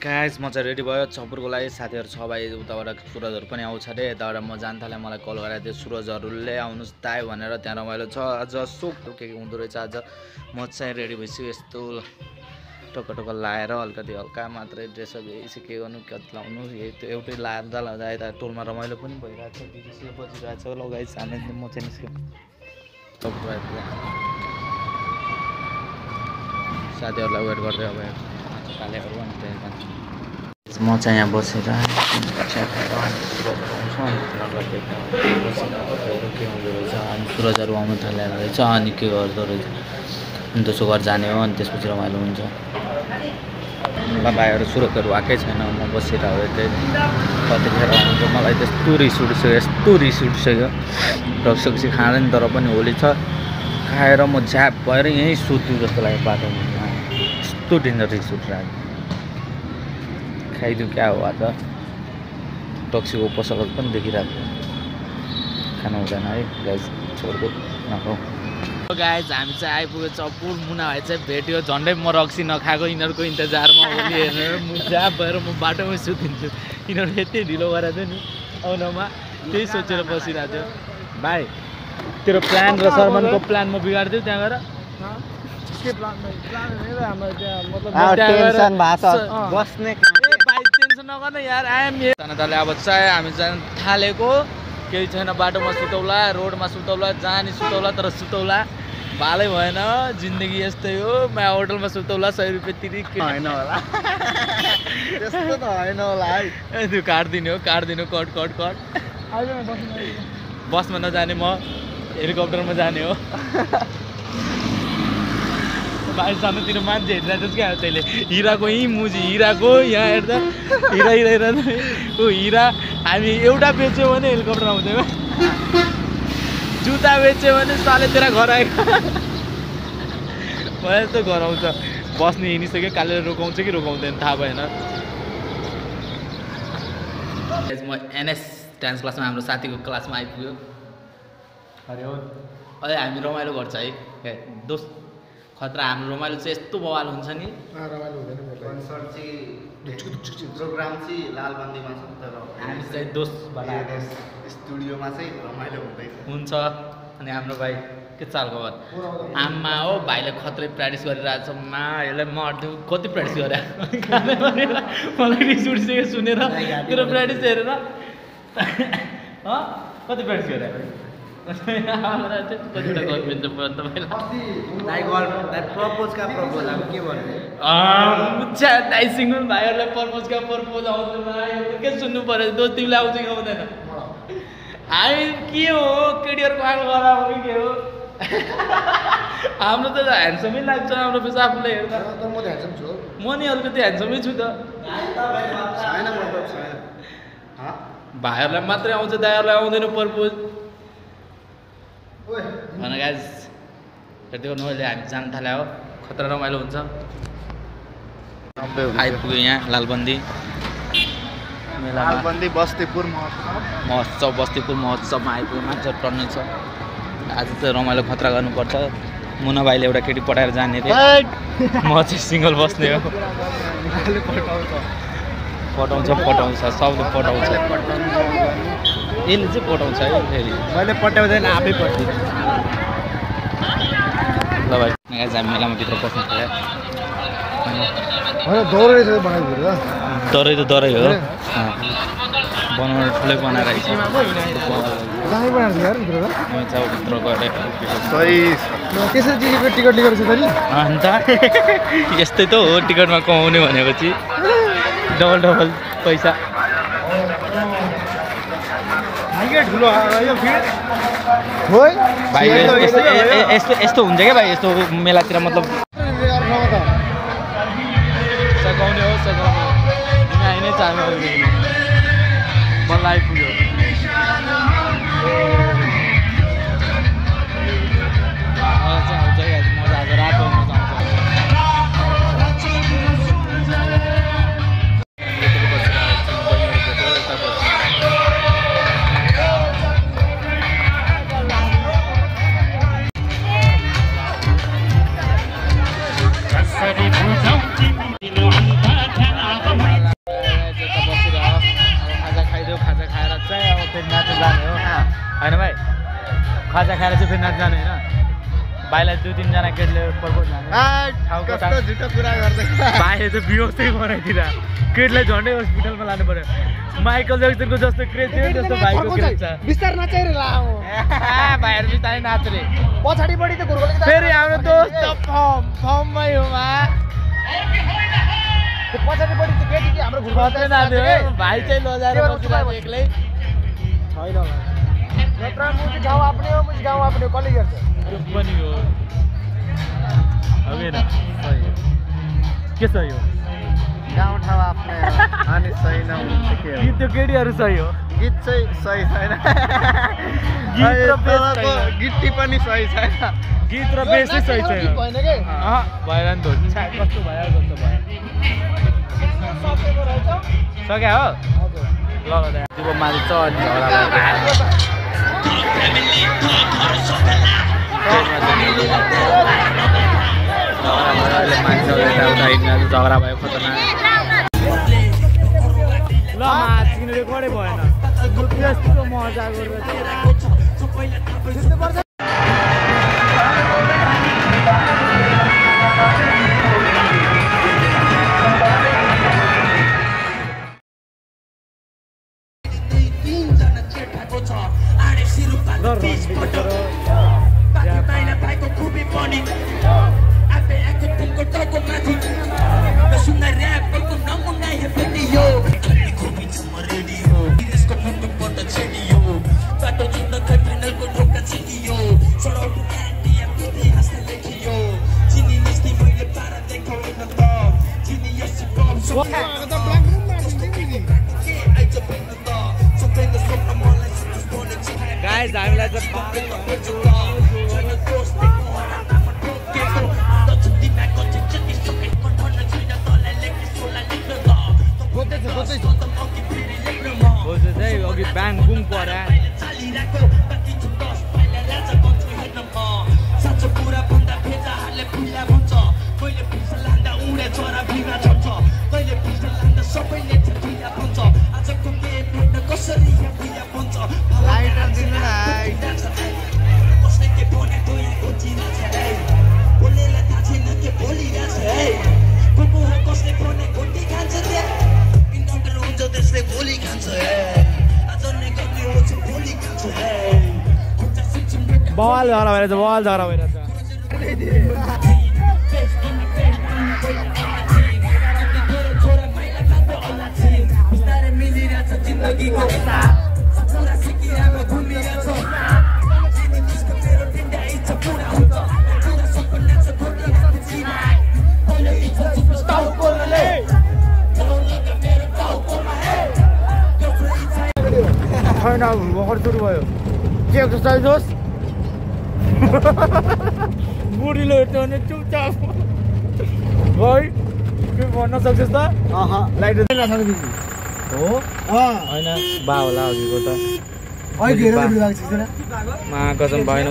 guys म चाहिँ ready भयो चपुरको लागि साथीहरु छ भाइ उताबाट सुरजहरु पनि आउँछ रे यताबाट म जान थाले मलाई कल गराएको थियो सुरजहरुले आउनुस् दाइ भनेर त्यहाँ रमाइलो छ आज सुक के हुँदो रहेछ आज म चाहिँ रेडी भइसु यस्तो टक लाएर हल्का मात्रै ड्रेसअप यसो के गर्नु कति लाउनु एउटै लादा यता टोलमा रमाइलो पनि भइरहेछ डिजे बजिरहेछ लगाइ साने म चाहिँ निस्क्यो साथीहरुलाई वेट गर्दै अब म चाहिँ यहाँ बसेर सुरजहरु आउनु थालेर रहेछ अनि के गर्दो रहेछ अनि त्यसो घर जाने हो अनि त्यसपछि रमाइलो हुन्छ भाइहरु सुरजहरु आएकै छैन म बसेर हो कतिखेर आउँछ मलाई त्यस्तो रिस उठिसक्यो रक्सी खाँदैन तर पनि होली छ खाएर म झ्याप भएर यहीँ सुत्छु जस्तो लाग्यो बाटोमा यस्तो डेन्जर रिस उठिरहेको खाइदिउँ क्या हो आज टक्सीको पसल पनि देखिरहेको खानु हुँदैन है गाइस छोड्को नखाऊ गाइस हामी चाहिँ आइपुग्यो चपुर मुना भाइ चाहिँ भेट्यो झन्डै म रक्सी नखाएको यिनीहरूको इन्तजारमा होली हेरेर म झ्याप भएर म बाटोमै सुतिन्छु यिनीहरू यति ढिलो गरेको थियो नि आउनमा त्यही सोचेर बसिरहेको थियो भाइ तेरो प्लान र शर्मनको प्लान म बिगार्दियो त्यहाँ गएर नगर्नु यार आइएम जनताले अब चाहिँ हामी जान थालेको केही छैन बाटोमा सुतौला रोडमा सुतौला जानी सुतौला तर सुतौला भालै भएन जिन्दगी यस्तै हो म होटलमा सुतौला 100 रुपैयाँ तिरी हैन होला त्यस्तो त हैन होला है त्यो काट्दिनु कट बसमा नजाने म हेलिकप्टरमा जाने हो भाइ सानोतिर मान्छे हेरिरहेको क्या तैँले हिराको यहीँ मुजी हिराको यहाँ हेर्दा हिरा ऊ हिरा हामी एउटा बेच्यो भने हेलिकप्टर आउँदैन जुत्ता बेच्यो भने साले तेरा घर आएको मलाई त घर आउँछ बस्ने हिँडिसक्यो कालेर रोकाउँछ कि रोकाउँदैन थाहा भएन म एनएस डान्स क्लासमा हाम्रो साथीको क्लासमा आइपुग्यो अरे हो अझै हामी रमाइलो गर्छ है दोस्त खतरा हाम्रो रमाइलो चाहिँ यस्तो बवाल हुन्छ नि रमाइलो हुँदैन कन्सर्ट चाहिँ प्रोग्राम चाहिँ लालबन्दीमा छ तर हामी चाहिँ दोस्तबाट स्टुडियोमा चाहिँ रमाइलो हुन्छ अनि हाम्रो भाइ के चाल खबर आमा हो भाइले खत्रै प्र्याक्टिस गरिरहेको छ मा यसलाई म अड्दै कति प्र्याक्टिस गरे मलाई रिस उठिसक्यो सुनेर तेरो प्र्याक्टिस हेरेर कति प्र्याक्टिस गरे भाइहरूलाई प्रपोजका प्रपोज आउँदैन के सुन्नु पर्यो दोस्त तिमीलाई आउँछ कि आउँदैन हामी के हो केटीहरूको आगो गराएको के हो हाम्रो त ह्यान्डसमै लाग्छ हाम्रो पेसा आफूलाई हेर्दा म नि अलिकति ह्यान्डसमै छु त भाइहरूलाई मात्रै आउँछ दाइहरूलाई आउँदैन प्रपोज भन गाइस हेर्दै गर्नु अहिले हामी जान थाल्यो हो खतरा रमाइलो हुन्छ आइपुग्यो यहाँ लालबन्दी बस्तीपुर महोत्सवमा आइपुग्यो मान्छे टन्नै छ आज चाहिँ रमाइलो खतरा गर्नुपर्छ मुना भाइले एउटा केटी पठाएर जाने रे म चाहिँ सिङ्गल बस्ने हो पठाउँछ सबले पठाउँछ यसले चाहिँ पठाउँछ है फेरि मैले पठाउँदैन आफै पठाउँछु ल भाइ हामी मेलामा भित्र पस्नु पर्यो दरै हो बनाउनु ठुलै बनाएर अन्त यस्तै त हो टिकटमा कमाउने भनेपछि डबल पैसा भाइ यस्तो हुन्छ क्या भाइ यस्तो मेलातिर मतलब सघाउने हो यहाँ नै चाहनु बल्ल आइपुग्यो आउँछ मजा आज रातो मजा आउँछ फेरि नाच्न जाने हो होइन भाइ खाजा खाएर चाहिँ फेरि नाच्न जाने होइन भाइलाई 2-3 जना केटीले प्रपोज जाने झुटो कुरा गर्दै भाइले त बिहोसै बनाइदिएर केटीलाई झन्डै हस्पिटलमा लानु पर्यो माइकल ज्याक्सनको जस्तो क्रेज थियो जस्तो भाइको क्रेज छ बिस्तार नाचेर लाऊ भाइहरू बिस्तारै नाच्ने पछाडिपट्टि त घुर्कोले फेरि हाम्रो दोस्त फर्ममै हो मा पछाडिपट्टि चाहिँ केटी हाम्रो घुर्कोले नाच्यो भाइ चाहिँ लजाएर बसिरहेको एक्लै छैन नत्र मुजी गाउँ आफ्नै हो मुजी गाउँ आफ्नै हो कसले गर्छ त्यो पनि हो होइन सही हो के सही हो गाउँ ठाउँ आफ्नै हो अनि सही नहुन्छ के हो गीत त्यो केटीहरू सही हो गीत चाहिँ सही छैन गीत र बेस गीत पनि सही छैन गीत र बेसै सही छैन भएन के भएन नि त कस्तो भयो कस्तो भयो सक्या हो ल ल त्यो माथि चढ्ने झगडा झगडा भयो खतरनाक ल माथिने रेकर्डै भएन त्यस्तो मजा गरेर गाइस हामीलाई चाहिँ अघि ब्याङ बुङ पर्या बवाल झगडा भइरहेछ बवाल झगडा भइरहेछ छैन भर्खर सुरु भयो के एक्सर्साइज होस् बुढीले हेर्छ भने चुपचाप है के भन्न सक्छस् त लाइट हो होइन बा होला अघिको त कसम भएन